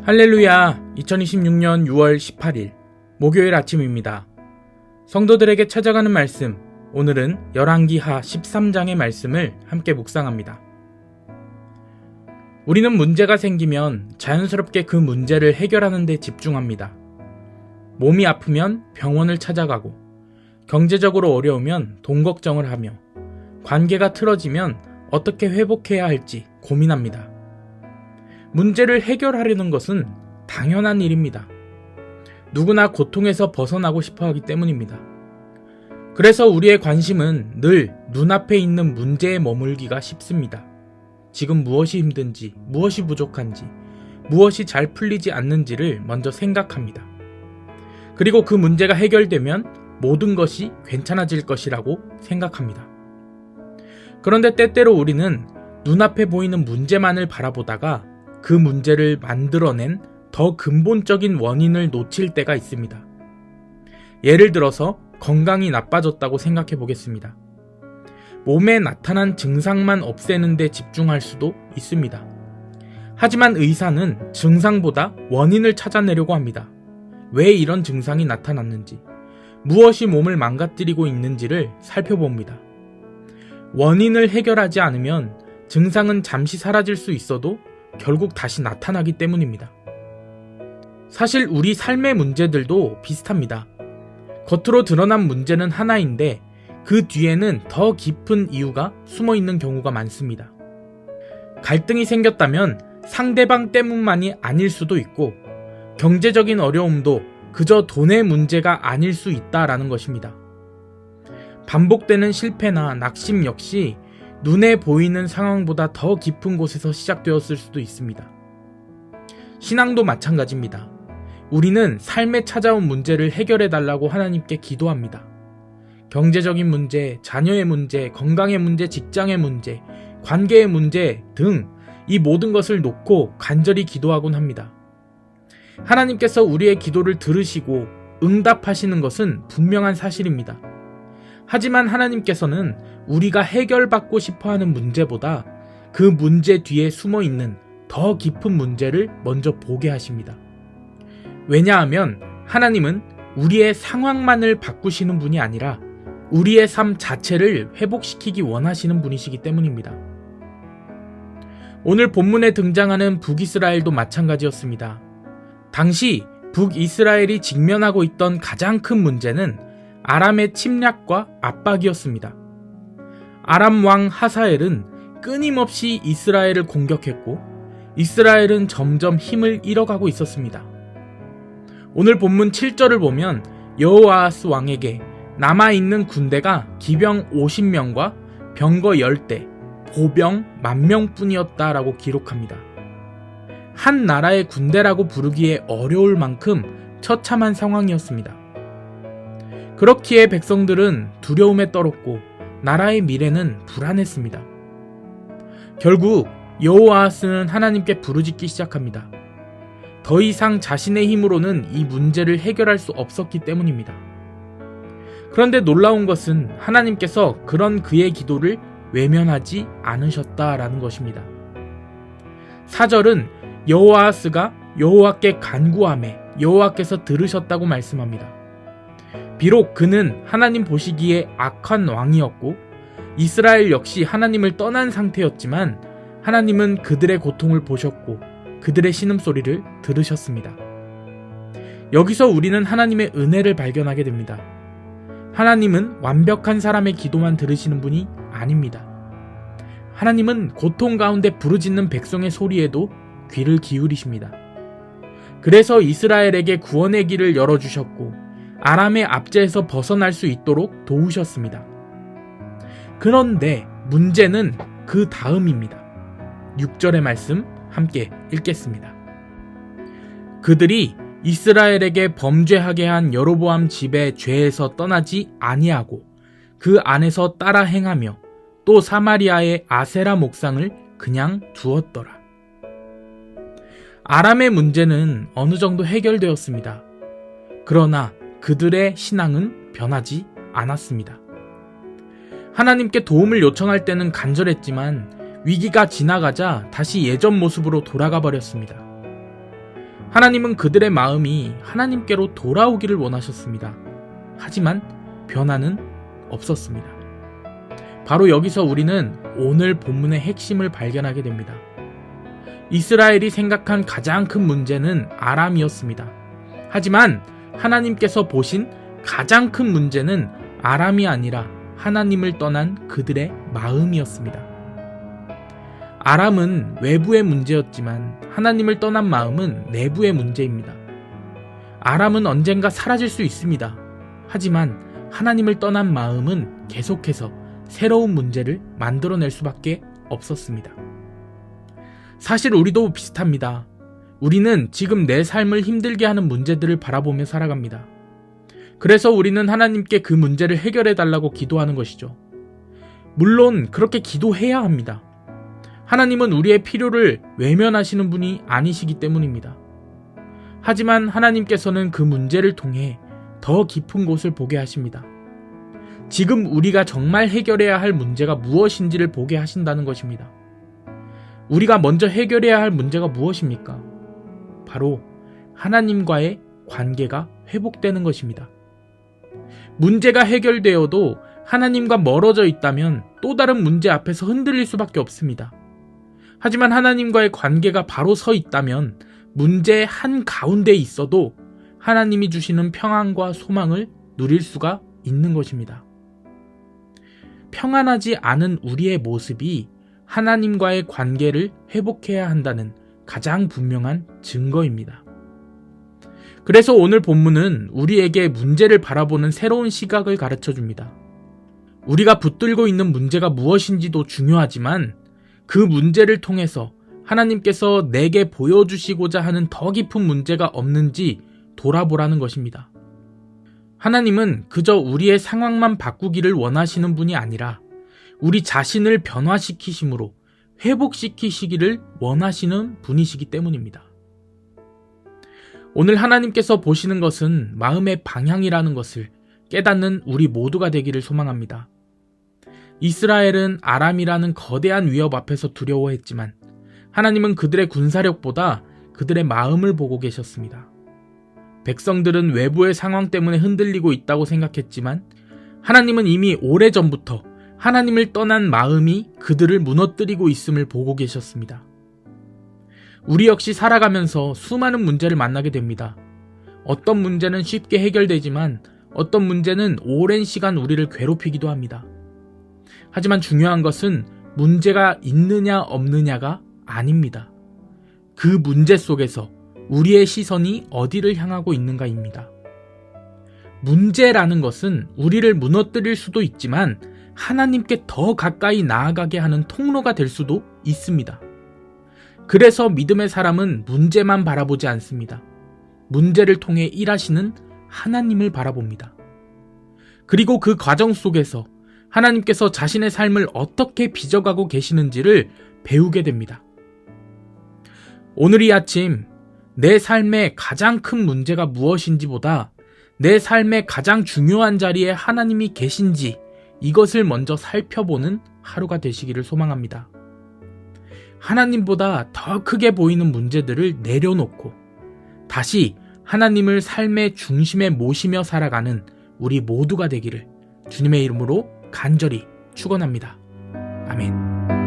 할렐루야. 2026년 6월 18일 목요일 아침입니다. 성도들에게 찾아가는 말씀, 오늘은 열왕기하 13장의 말씀을 함께 묵상합니다. 우리는 문제가 생기면 자연스럽게 그 문제를 해결하는 데 집중합니다. 몸이 아프면 병원을 찾아가고, 경제적으로 어려우면 돈 걱정을 하며, 관계가 틀어지면 어떻게 회복해야 할지 고민합니다. 문제를 해결하려는 것은 당연한 일입니다. 누구나 고통에서 벗어나고 싶어 하기 때문입니다. 그래서 우리의 관심은 늘 눈앞에 있는 문제에 머물기가 쉽습니다. 지금 무엇이 힘든지, 무엇이 부족한지, 무엇이 잘 풀리지 않는지를 먼저 생각합니다. 그리고 그 문제가 해결되면 모든 것이 괜찮아질 것이라고 생각합니다. 그런데 때때로 우리는 눈앞에 보이는 문제만을 바라보다가 그 문제를 만들어낸 더 근본적인 원인을 놓칠 때가 있습니다. 예를 들어서 건강이 나빠졌다고 생각해 보겠습니다. 몸에 나타난 증상만 없애는 데 집중할 수도 있습니다. 하지만 의사는 증상보다 원인을 찾아내려고 합니다. 왜 이런 증상이 나타났는지, 무엇이 몸을 망가뜨리고 있는지를 살펴봅니다. 원인을 해결하지 않으면 증상은 잠시 사라질 수 있어도 결국 다시 나타나기 때문입니다. 사실 우리 삶의 문제들도 비슷합니다. 겉으로 드러난 문제는 하나인데 그 뒤에는 더 깊은 이유가 숨어 있는 경우가 많습니다. 갈등이 생겼다면 상대방 때문만이 아닐 수도 있고, 경제적인 어려움도 그저 돈의 문제가 아닐 수 있다라는 것입니다. 반복되는 실패나 낙심 역시 눈에 보이는 상황보다 더 깊은 곳에서 시작되었을 수도 있습니다. 신앙도 마찬가지입니다. 우리는 삶에 찾아온 문제를 해결해달라고 하나님께 기도합니다. 경제적인 문제, 자녀의 문제, 건강의 문제, 직장의 문제, 관계의 문제 등 이 모든 것을 놓고 간절히 기도하곤 합니다. 하나님께서 우리의 기도를 들으시고 응답하시는 것은 분명한 사실입니다. 하지만 하나님께서는 우리가 해결받고 싶어하는 문제보다 그 문제 뒤에 숨어있는 더 깊은 문제를 먼저 보게 하십니다. 왜냐하면 하나님은 우리의 상황만을 바꾸시는 분이 아니라 우리의 삶 자체를 회복시키기 원하시는 분이시기 때문입니다. 오늘 본문에 등장하는 북이스라엘도 마찬가지였습니다. 당시 북이스라엘이 직면하고 있던 가장 큰 문제는 아람의 침략과 압박이었습니다. 아람 왕 하사엘은 끊임없이 이스라엘을 공격했고, 이스라엘은 점점 힘을 잃어가고 있었습니다. 오늘 본문 7절을 보면 여호아하스 왕에게 남아있는 군대가 기병 50명과 병거 10대, 보병 10,000명뿐이었다라고 기록합니다. 한 나라의 군대라고 부르기에 어려울 만큼 처참한 상황이었습니다. 그렇기에 백성들은 두려움에 떨었고 나라의 미래는 불안했습니다. 결국 여호아하스는 하나님께 부르짖기 시작합니다. 더 이상 자신의 힘으로는 이 문제를 해결할 수 없었기 때문입니다. 그런데 놀라운 것은 하나님께서 그런 그의 기도를 외면하지 않으셨다라는 것입니다. 4절은 여호아하스가 여호와께 간구하매 여호와께서 들으셨다고 말씀합니다. 비록 그는 하나님 보시기에 악한 왕이었고 이스라엘 역시 하나님을 떠난 상태였지만 하나님은 그들의 고통을 보셨고 그들의 신음소리를 들으셨습니다. 여기서 우리는 하나님의 은혜를 발견하게 됩니다. 하나님은 완벽한 사람의 기도만 들으시는 분이 아닙니다. 하나님은 고통 가운데 부르짖는 백성의 소리에도 귀를 기울이십니다. 그래서 이스라엘에게 구원의 길을 열어주셨고 아람의 압제에서 벗어날 수 있도록 도우셨습니다. 그런데 문제는 그 다음입니다. 6절의 말씀 함께 읽겠습니다. 그들이 이스라엘에게 범죄하게 한 여로보암 집의 죄에서 떠나지 아니하고 그 안에서 따라 행하며 또 사마리아의 아세라 목상을 그냥 두었더라. 아람의 문제는 어느 정도 해결되었습니다. 그러나 그들의 신앙은 변하지 않았습니다. 하나님께 도움을 요청할 때는 간절했지만 위기가 지나가자 다시 예전 모습으로 돌아가 버렸습니다. 하나님은 그들의 마음이 하나님께로 돌아오기를 원하셨습니다. 하지만 변화는 없었습니다. 바로 여기서 우리는 오늘 본문의 핵심을 발견하게 됩니다. 이스라엘이 생각한 가장 큰 문제는 아람이었습니다. 하지만 하나님께서 보신 가장 큰 문제는 아람이 아니라 하나님을 떠난 그들의 마음이었습니다. 아람은 외부의 문제였지만 하나님을 떠난 마음은 내부의 문제입니다. 아람은 언젠가 사라질 수 있습니다. 하지만 하나님을 떠난 마음은 계속해서 새로운 문제를 만들어낼 수밖에 없었습니다. 사실 우리도 비슷합니다. 우리는 지금 내 삶을 힘들게 하는 문제들을 바라보며 살아갑니다. 그래서 우리는 하나님께 그 문제를 해결해 달라고 기도하는 것이죠. 물론 그렇게 기도해야 합니다. 하나님은 우리의 필요를 외면하시는 분이 아니시기 때문입니다. 하지만 하나님께서는 그 문제를 통해 더 깊은 곳을 보게 하십니다. 지금 우리가 정말 해결해야 할 문제가 무엇인지를 보게 하신다는 것입니다. 우리가 먼저 해결해야 할 문제가 무엇입니까? 바로 하나님과의 관계가 회복되는 것입니다. 문제가 해결되어도 하나님과 멀어져 있다면 또 다른 문제 앞에서 흔들릴 수밖에 없습니다. 하지만 하나님과의 관계가 바로 서 있다면 문제의 한가운데 있어도 하나님이 주시는 평안과 소망을 누릴 수가 있는 것입니다. 평안하지 않은 우리의 모습이 하나님과의 관계를 회복해야 한다는 가장 분명한 증거입니다. 그래서 오늘 본문은 우리에게 문제를 바라보는 새로운 시각을 가르쳐 줍니다. 우리가 붙들고 있는 문제가 무엇인지도 중요하지만 그 문제를 통해서 하나님께서 내게 보여주시고자 하는 더 깊은 문제가 없는지 돌아보라는 것입니다. 하나님은 그저 우리의 상황만 바꾸기를 원하시는 분이 아니라 우리 자신을 변화시키심으로 회복시키시기를 원하시는 분이시기 때문입니다. 오늘 하나님께서 보시는 것은 마음의 방향이라는 것을 깨닫는 우리 모두가 되기를 소망합니다. 이스라엘은 아람이라는 거대한 위협 앞에서 두려워했지만 하나님은 그들의 군사력보다 그들의 마음을 보고 계셨습니다. 백성들은 외부의 상황 때문에 흔들리고 있다고 생각했지만 하나님은 이미 오래전부터 하나님을 떠난 마음이 그들을 무너뜨리고 있음을 보고 계셨습니다. 우리 역시 살아가면서 수많은 문제를 만나게 됩니다. 어떤 문제는 쉽게 해결되지만 어떤 문제는 오랜 시간 우리를 괴롭히기도 합니다. 하지만 중요한 것은 문제가 있느냐 없느냐가 아닙니다. 그 문제 속에서 우리의 시선이 어디를 향하고 있는가입니다. 문제라는 것은 우리를 무너뜨릴 수도 있지만 하나님께 더 가까이 나아가게 하는 통로가 될 수도 있습니다. 그래서 믿음의 사람은 문제만 바라보지 않습니다. 문제를 통해 일하시는 하나님을 바라봅니다. 그리고 그 과정 속에서 하나님께서 자신의 삶을 어떻게 빚어가고 계시는지를 배우게 됩니다. 오늘 이 아침 내 삶의 가장 큰 문제가 무엇인지보다 내 삶의 가장 중요한 자리에 하나님이 계신지 이것을 먼저 살펴보는 하루가 되시기를 소망합니다. 하나님보다 더 크게 보이는 문제들을 내려놓고 다시 하나님을 삶의 중심에 모시며 살아가는 우리 모두가 되기를 주님의 이름으로 간절히 축원합니다. 아멘.